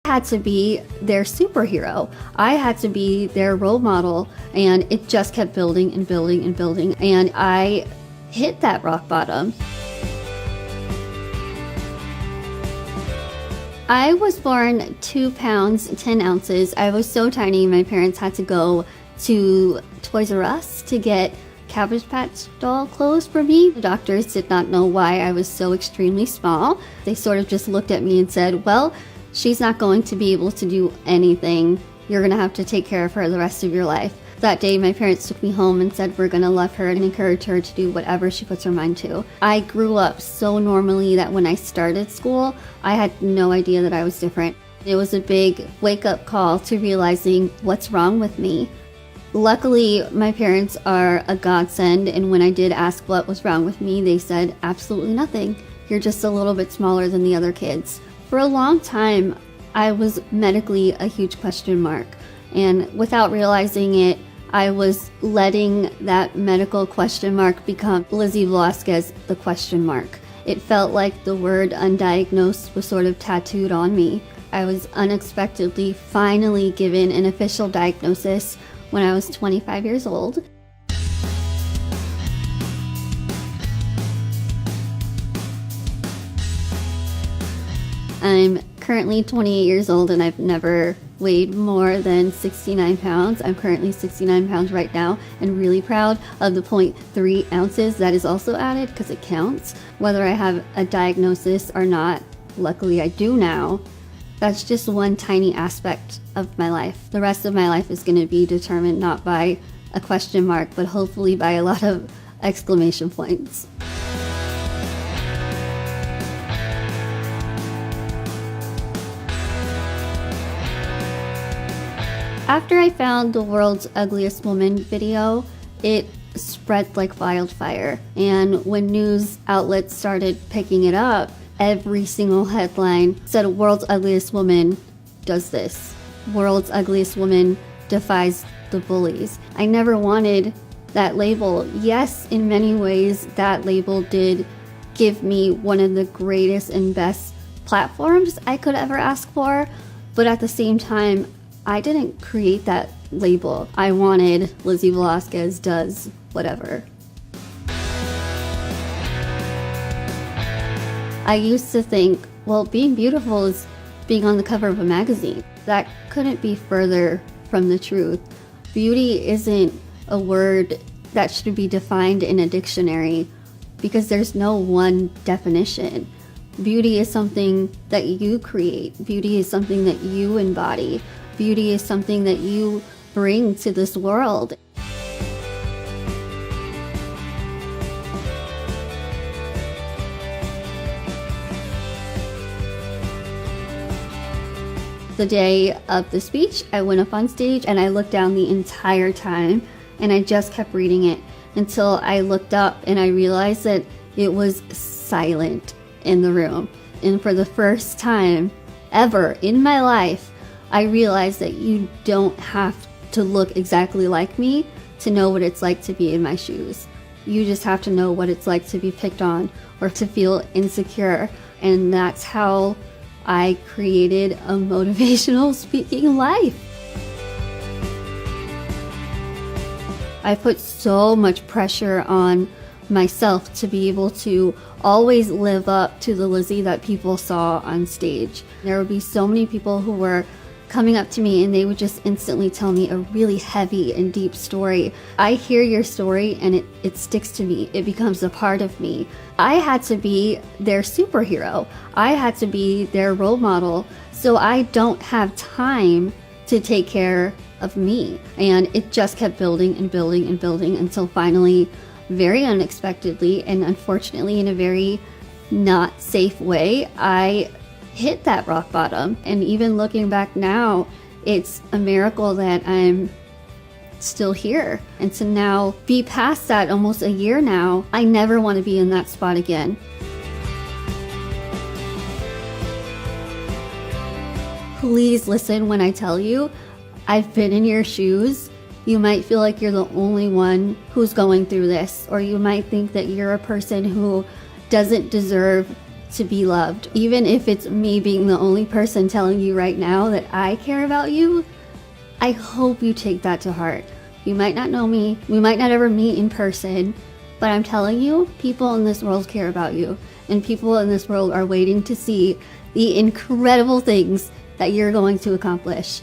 Had to be their superhero. I had to be their role model, and it just kept building and building and building, and I hit that rock bottom. I was born 2 pounds 10 ounces. I was so tiny my parents had to go to Toys R Us to get Cabbage Patch doll clothes for me. The doctors did not know why I was so extremely small. They sort of just looked at me and said, well, she's not going to be able to do anything. You're gonna have to take care of her the rest of your life. That day, my parents took me home and said we're gonna love her and encourage her to do whatever she puts her mind to. I grew up so normally that when I started school, I had no idea that I was different. It was a big wake-up call to realizing what's wrong with me. Luckily, my parents are a godsend, and when I did ask what was wrong with me, they said absolutely nothing. You're just a little bit smaller than the other kids. For a long time, I was medically a huge question mark, and without realizing it, I was letting that medical question mark become Lizzie Velasquez, the question mark. It felt like the word undiagnosed was sort of tattooed on me. I was unexpectedly finally given an official diagnosis when I was 25 years old. I'm currently 28 years old and I've never weighed more than 69 pounds. I'm currently 69 pounds right now and really proud of the 0.3 ounces that is also added because it counts. Whether I have a diagnosis or not, luckily I do now. That's just one tiny aspect of my life. The rest of my life is going to be determined not by a question mark, but hopefully by a lot of exclamation points. After I found the World's Ugliest Woman video, it spread like wildfire. And when news outlets started picking it up, every single headline said World's Ugliest Woman does this. World's Ugliest Woman defies the bullies. I never wanted that label. Yes, in many ways, that label did give me one of the greatest and best platforms I could ever ask for. But at the same time, I didn't create that label. I wanted Lizzie Velasquez does whatever. I used to think, well, being beautiful is being on the cover of a magazine. That couldn't be further from the truth. Beauty isn't a word that should be defined in a dictionary because there's no one definition. Beauty is something that you create. Beauty is something that you embody. Beauty is something that you bring to this world. The day of the speech, I went up on stage and I looked down the entire time and I just kept reading it until I looked up and I realized that it was silent in the room. And for the first time ever in my life, I realized that you don't have to look exactly like me to know what it's like to be in my shoes. You just have to know what it's like to be picked on or to feel insecure. And that's how I created a motivational speaking life. I put so much pressure on myself to be able to always live up to the Lizzie that people saw on stage. There would be so many people who were coming up to me and they would just instantly tell me a really heavy and deep story. I hear your story and it sticks to me. It becomes a part of me. I had to be their superhero. I had to be their role model. So I don't have time to take care of me. And it just kept building and building and building until finally, very unexpectedly and unfortunately in a very not safe way, I hit that rock bottom. And even looking back now, it's a miracle that I'm still here. And to now be past that almost a year now, I never want to be in that spot again. Please listen when I tell you, I've been in your shoes. You might feel like you're the only one who's going through this, or you might think that you're a person who doesn't deserve to be loved. Even if it's me being the only person telling you right now that I care about you, I hope you take that to heart. You might not know me, we might not ever meet in person, but I'm telling you, people in this world care about you, and people in this world are waiting to see the incredible things that you're going to accomplish.